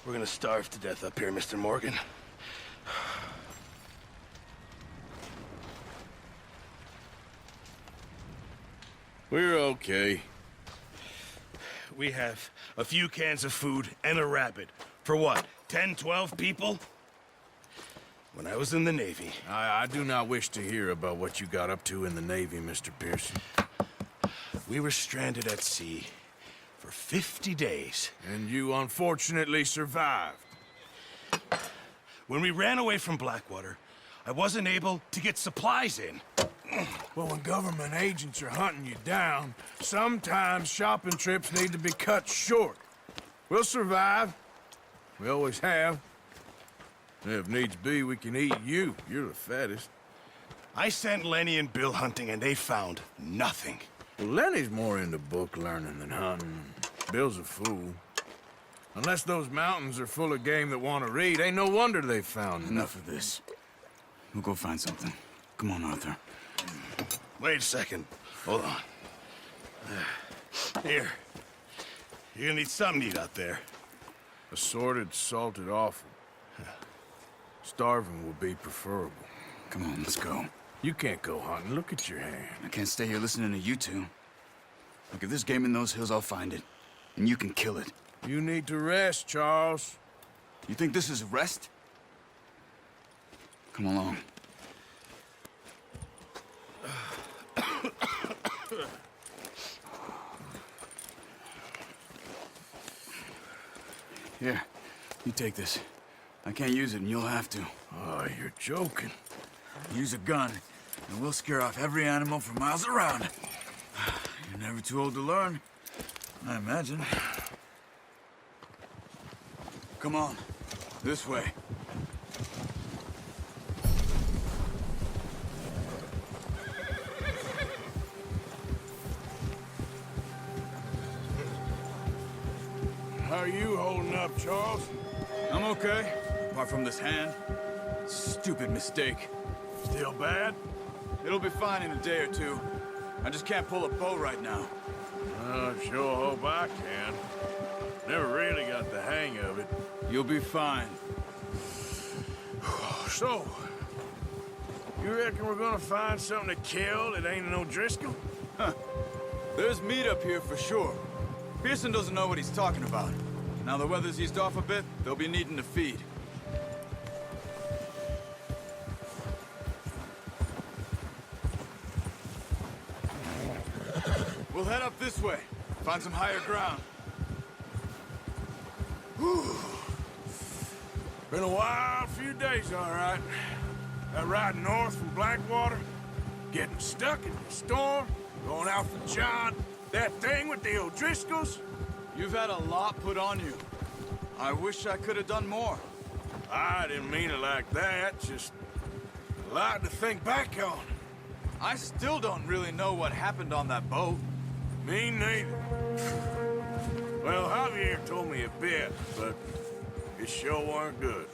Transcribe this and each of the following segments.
We're gonna starve to death up here, Mr. Morgan. We're okay. We have a few cans of food and a rabbit. For what, 10, 12 people? When I was in the Navy... I do not wish to hear about what you got up to in the Navy, Mr. Pearson. We were stranded at sea for 50 days. And you unfortunately survived. When we ran away from Blackwater, I wasn't able to get supplies in. Well, when government agents are hunting you down, sometimes shopping trips need to be cut short. We'll survive. We always have. And if needs be, we can eat you. You're the fattest. I sent Lenny and Bill hunting, and they found nothing. Well, Lenny's more into book learning than hunting. Bill's a fool. Unless those mountains are full of game that want to read, ain't no wonder they found Enough of this. We'll go find something. Come on, Arthur. Wait a second. Hold on. Here. You're gonna need something to eat out there. Assorted, salted offal. Starving will be preferable. Come on, let's go. You can't go hunting. Look at your hand. I can't stay here listening to you two. Look, if there's game in those hills, I'll find it. And you can kill it. You need to rest, Charles. You think this is rest? Come along. Here, you take this. I can't use it, and you'll have to. Oh, you're joking. Use a gun, and we'll scare off every animal for miles around. You're never too old to learn, I imagine. Come on, this way. How are you holding up, Charles? I'm okay, apart from this hand. Stupid mistake. Still bad? It'll be fine in a day or two. I just can't pull a bow right now. I sure hope I can. Never really got the hang of it. You'll be fine. So, you reckon we're gonna find something to kill that ain't no Driscoll? Huh. There's meat up here for sure. Pearson doesn't know what he's talking about. Now the weather's eased off a bit, they'll be needing to feed. We'll head up this way. Find some higher ground. Whew. Been a wild few days, all right. That ride north from Blackwater, getting stuck in the storm, going out for John, that thing with the O'Driscolls. You've had a lot put on you. I wish I could have done more. I didn't mean it like that, just a lot to think back on. I still don't really know what happened on that boat. Me neither. Well, Javier told me a bit, but it sure weren't good.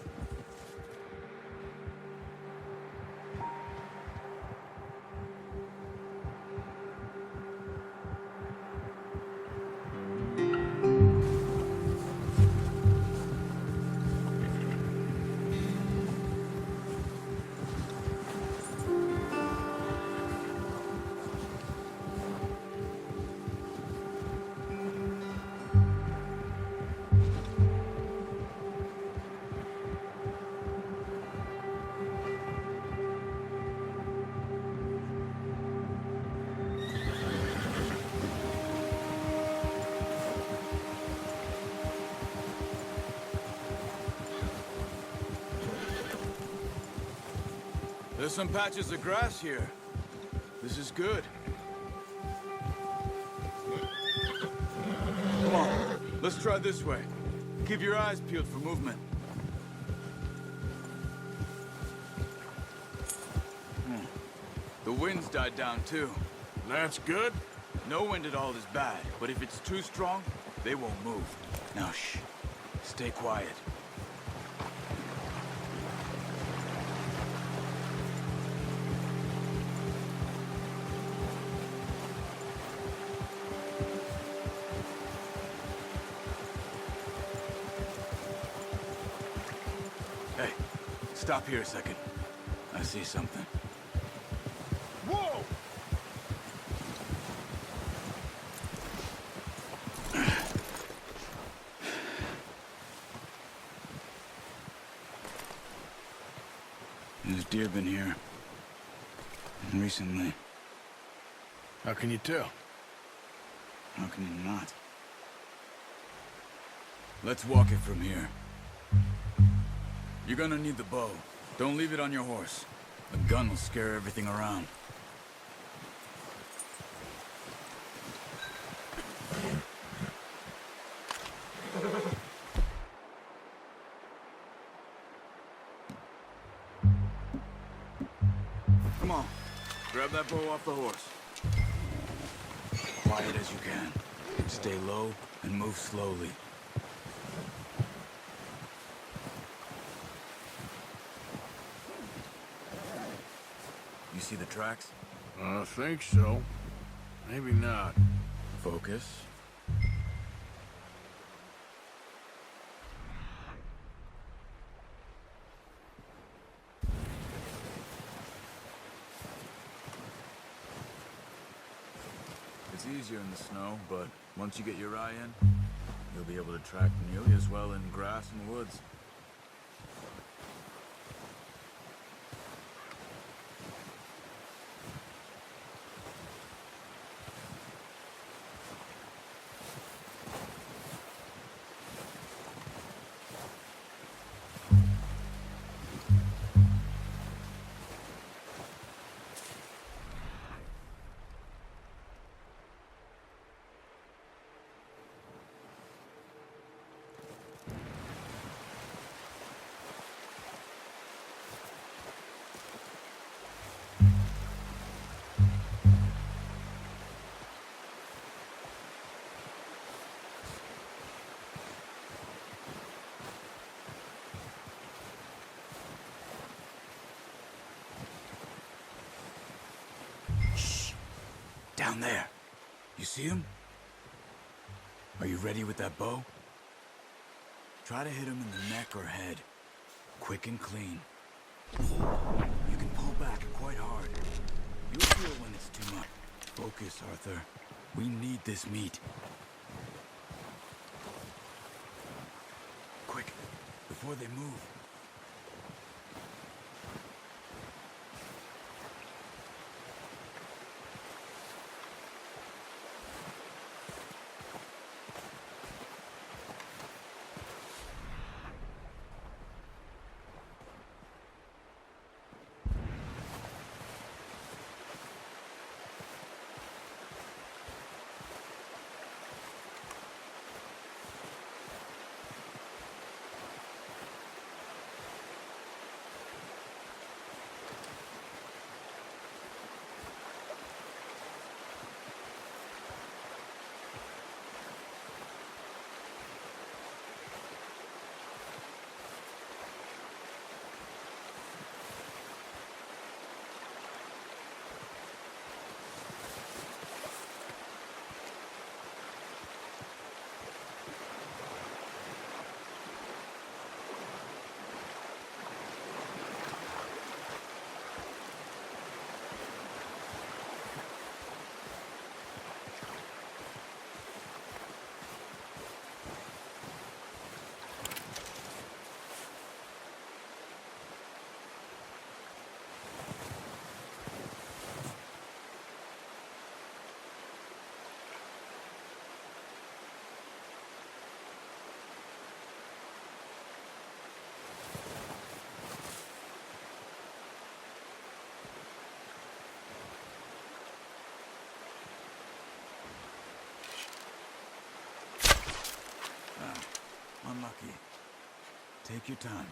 There's some patches of grass here. This is good. Come on, let's try this way. Keep your eyes peeled for movement. The wind's died down too. That's good. No wind at all is bad, but if it's too strong, they won't move. Now shh, stay quiet. Stop here a second. I see something. Whoa! There's deer been here. Recently. How can you tell? How can you not? Let's walk it from here. You're gonna need the bow. Don't leave it on your horse. The gun will scare everything around. Come on. Grab that bow off the horse. Quiet as you can. Stay low and move slowly. You see the tracks? I think so. Maybe not. Focus. It's easier in the snow, but once you get your eye in, you'll be able to track nearly as well in grass and woods. Down there. You see him? Are you ready with that bow? Try to hit him in the neck or head. Quick and clean. You can pull back quite hard. You'll feel when it's too much. Focus, Arthur. We need this meat. Quick, before they move. Unlucky. Take your time.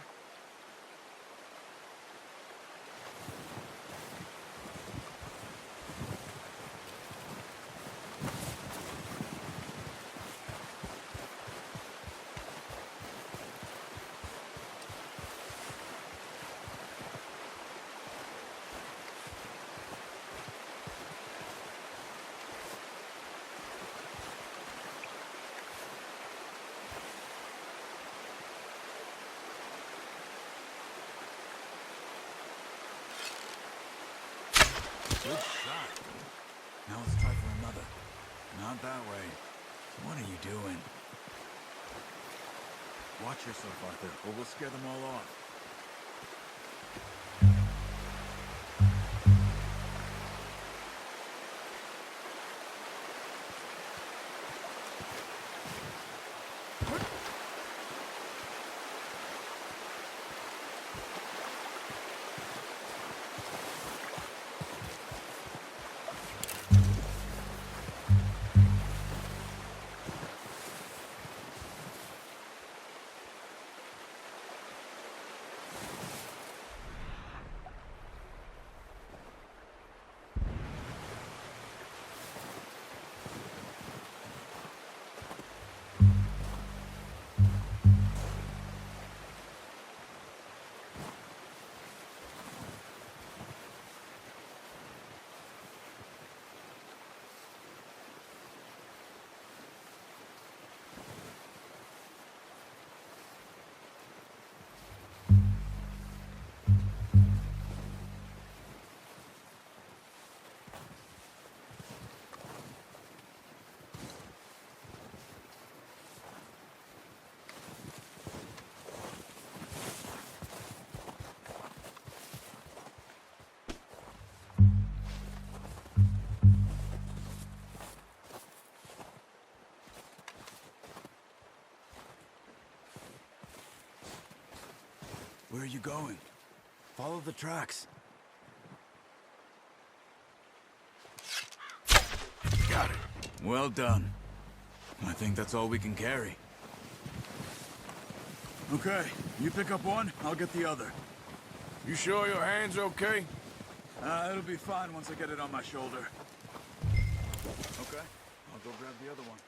Good shot. Now let's try for another. Not that way. What are you doing? Watch yourself, Arthur, or we'll scare them all off. Where are you going? Follow the tracks. Got it. Well done. I think that's all we can carry. Okay, you pick up one, I'll get the other. You sure your hand's okay? It'll be fine once I get it on my shoulder. Okay, I'll go grab the other one.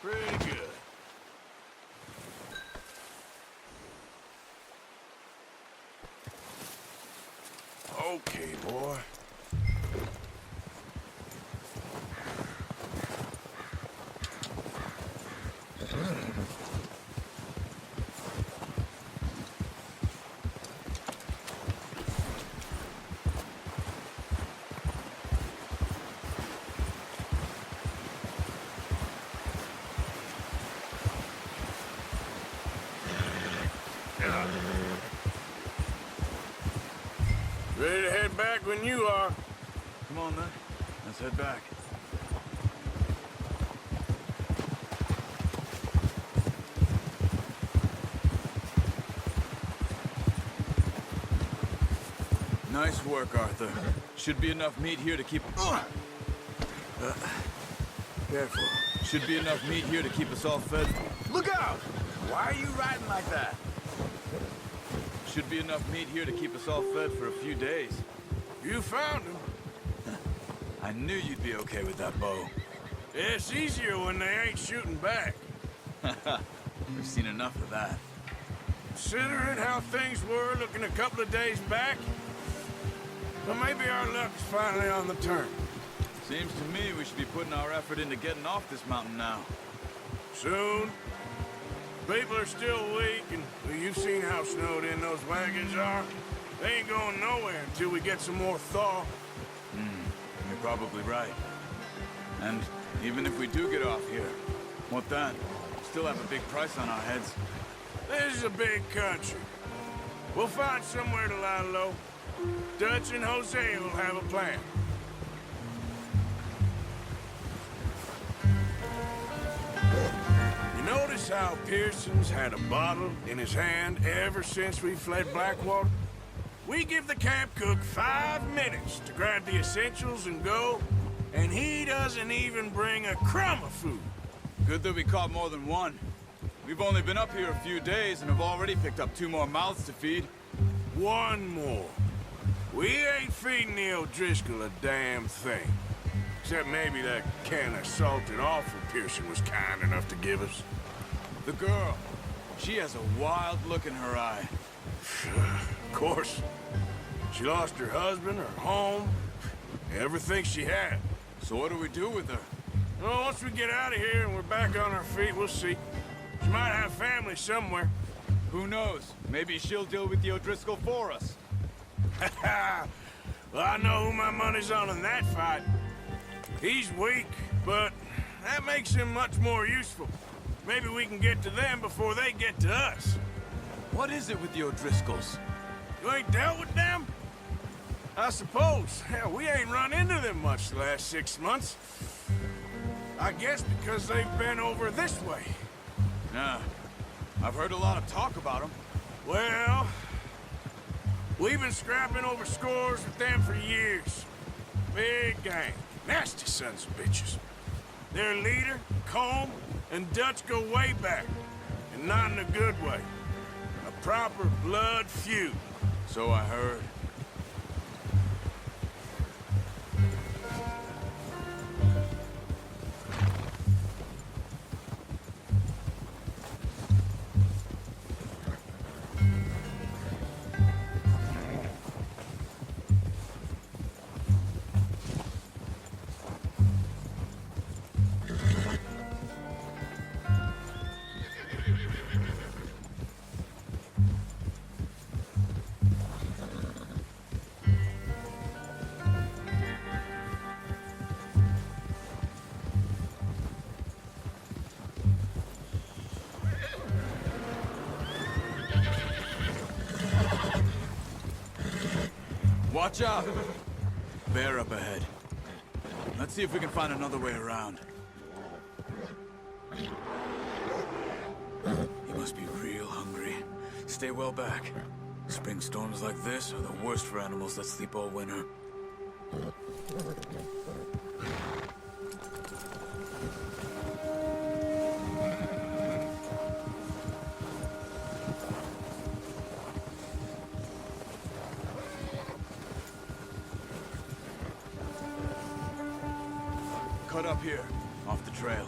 Pretty good. Okay, boy. Ready to head back when you are. Come on then, let's head back. Nice work, Arthur. Should be enough meat here to keep... careful. Should be enough meat here to keep us all fed. Look out! Why are you riding like that? Should be enough meat here to keep us all fed for a few days. You found him. I knew you'd be okay with that bow. It's easier when they ain't shooting back. We've seen enough of that. Considering how things were looking a couple of days back, well, maybe our luck's finally on the turn. Seems to me we should be putting our effort into getting off this mountain now. Soon. People are still weak, and well, you've seen how snowed in those wagons are. They ain't going nowhere until we get some more thaw. You're probably right. And even if we do get off here, what then? Still have a big price on our heads. This is a big country. We'll find somewhere to lie low. Dutch and Jose will have a plan. You notice how Pearson's had a bottle in his hand ever since we fled Blackwater? We give the camp cook 5 minutes to grab the essentials and go, and he doesn't even bring a crumb of food. Good that we caught more than one. We've only been up here a few days and have already picked up 2 more mouths to feed. One more. We ain't feeding the O'Driscoll a damn thing. Except maybe that can of salted offal Pearson was kind enough to give us. The girl, she has a wild look in her eye. Of course. She lost her husband, her home, everything she had. So what do we do with her? Well, once we get out of here and we're back on our feet, we'll see. She might have family somewhere. Who knows? Maybe she'll deal with the O'Driscoll for us. Well, I know who my money's on in that fight. He's weak, but that makes him much more useful. Maybe we can get to them before they get to us. What is it with the O'Driscolls? You ain't dealt with them? I suppose. Hell, we ain't run into them much the last 6 months. I guess because they've been over this way. Nah, I've heard a lot of talk about them. Well, we've been scrapping over scores with them for years. Big gang. Nasty sons of bitches. Their leader, Combe, and Dutch go way back. And not in a good way. A proper blood feud. So I heard. Watch out! Bear up ahead. Let's see if we can find another way around. You must be real hungry. Stay well back. Spring storms like this are the worst for animals that sleep all winter. Cut up here, off the trail.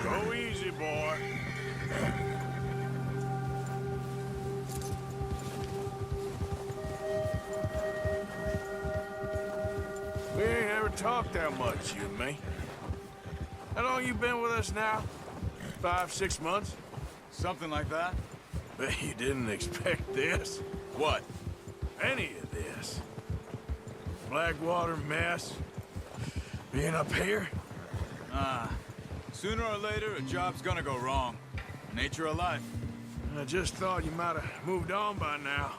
Go easy, boy. We ain't ever talked that much, you and me. How long you been with us now? 5, 6 months? Something like that? Bet you didn't expect this. What? Any of this. Blackwater mess. Being up here? Sooner or later, a job's gonna go wrong. Nature of life. I just thought you might have moved on by now.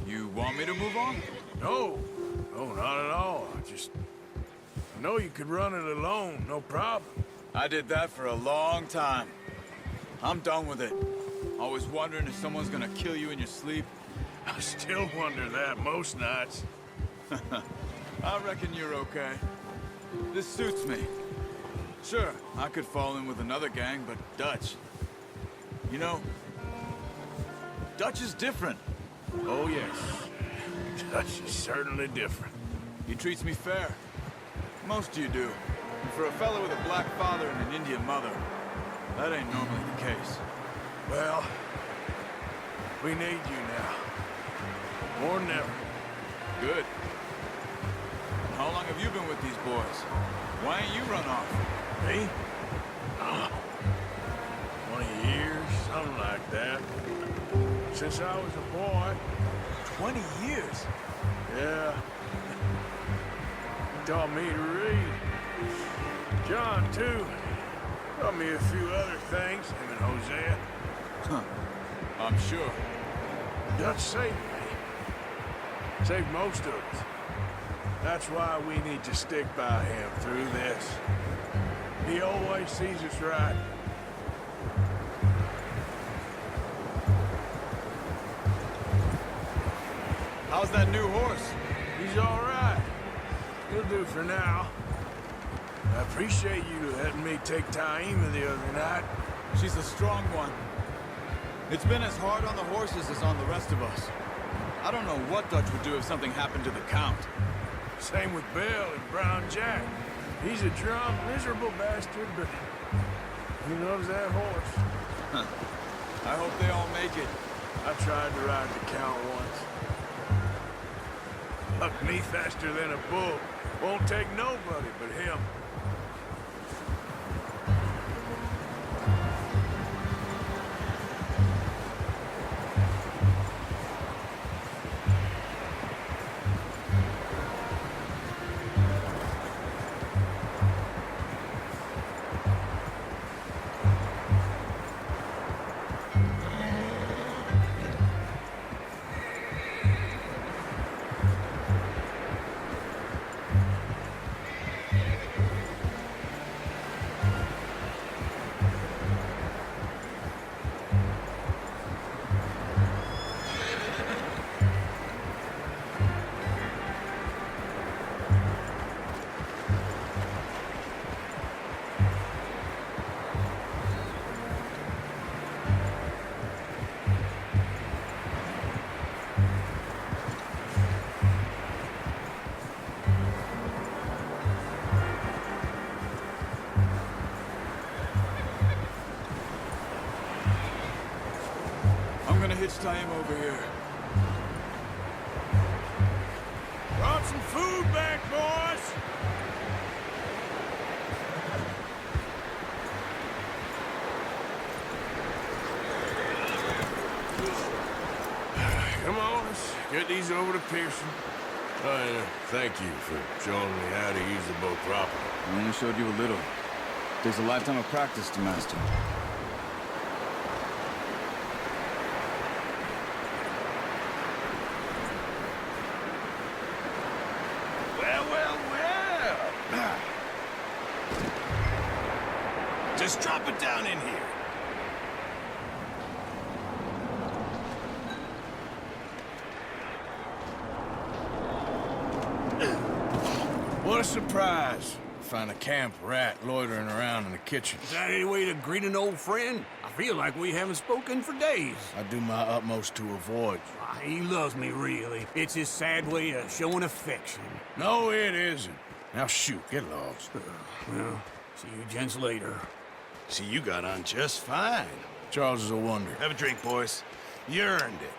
You want me to move on? No. No, not at all. I know you could run it alone, no problem. I did that for a long time. I'm done with it. Always wondering if someone's gonna kill you in your sleep. I still wonder that most nights. I reckon you're okay. This suits me. Sure, I could fall in with another gang, but Dutch... You know, Dutch is different. Oh, yes. Dutch is certainly different. He treats me fair. Most of you do. And for a fellow with a black father and an Indian mother, that ain't normally the case. Well, we need you now. More than ever. Good. And how long have you been with these boys? Why ain't you run off? Me? 20 years, something like that. Since I was a boy. 20 years? Yeah. He taught me to read. John, too. Taught me a few other things, him and Hosea. Huh. I'm sure. Dutch saved me. Saved most of us. That's why we need to stick by him through this. He always sees us right. How's that new horse? He's all right. He'll do for now. I appreciate you letting me take Taima the other night. She's a strong one. It's been as hard on the horses as on the rest of us. I don't know what Dutch would do if something happened to the Count. Same with Bill and Brown Jack. He's a drunk, miserable bastard, but he loves that horse. I hope they all make it. I tried to ride the Count once. Bucked me faster than a bull. Won't take nobody but him. I'm gonna hitch Taima over here. Brought some food back, boys! Come on, let's get these over to Pearson. Thank you for showing me how to use the boat properly. I only showed you a little. Takes a lifetime of practice to master. Well. Just drop it down in here. What a surprise. Find a camp rat loitering around in the kitchen. Is that any way to greet an old friend? I feel like we haven't spoken for days. I do my utmost to avoid you. He loves me, really. It's his sad way of showing affection. No, it isn't. Now shoot, get lost. Well, see you gents later. See, you got on just fine. Charles is a wonder. Have a drink, boys. You earned it.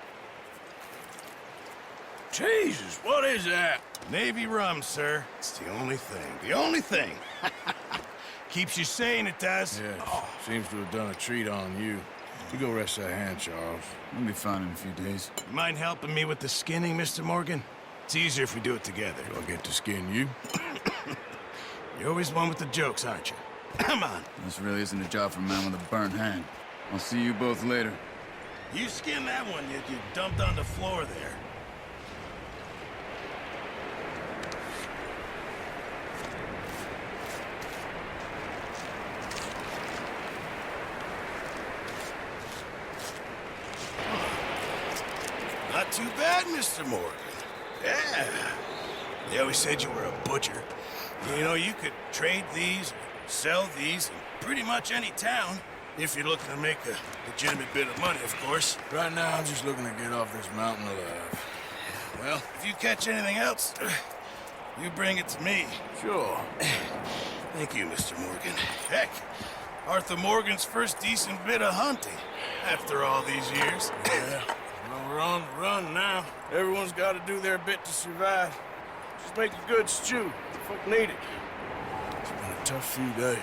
Jesus, what is that? Navy rum, sir. It's the only thing. The only thing. Keeps you sane, it does. Yes, seems to have done a treat on you. You go rest that hand, Charles. I'll be fine in a few days. You mind helping me with the skinning, Mr. Morgan? It's easier if we do it together. Do I get to skin you? You're always one with the jokes, aren't you? Come on. This really isn't a job for a man with a burnt hand. I'll see you both later. You skinned that one you dumped on the floor there. Not too bad, Mr. Morgan. Yeah. They always said you were a butcher. You know, you could trade these, or sell these in pretty much any town, if you're looking to make a legitimate bit of money, of course. Right now, I'm just looking to get off this mountain alive. Well, if you catch anything else, you bring it to me. Sure. Thank you, Mr. Morgan. Heck, Arthur Morgan's first decent bit of hunting, after all these years. Yeah. Well, we're on the run now. Everyone's got to do their bit to survive. Just make a good stew. Folk need it. It's been a tough few days.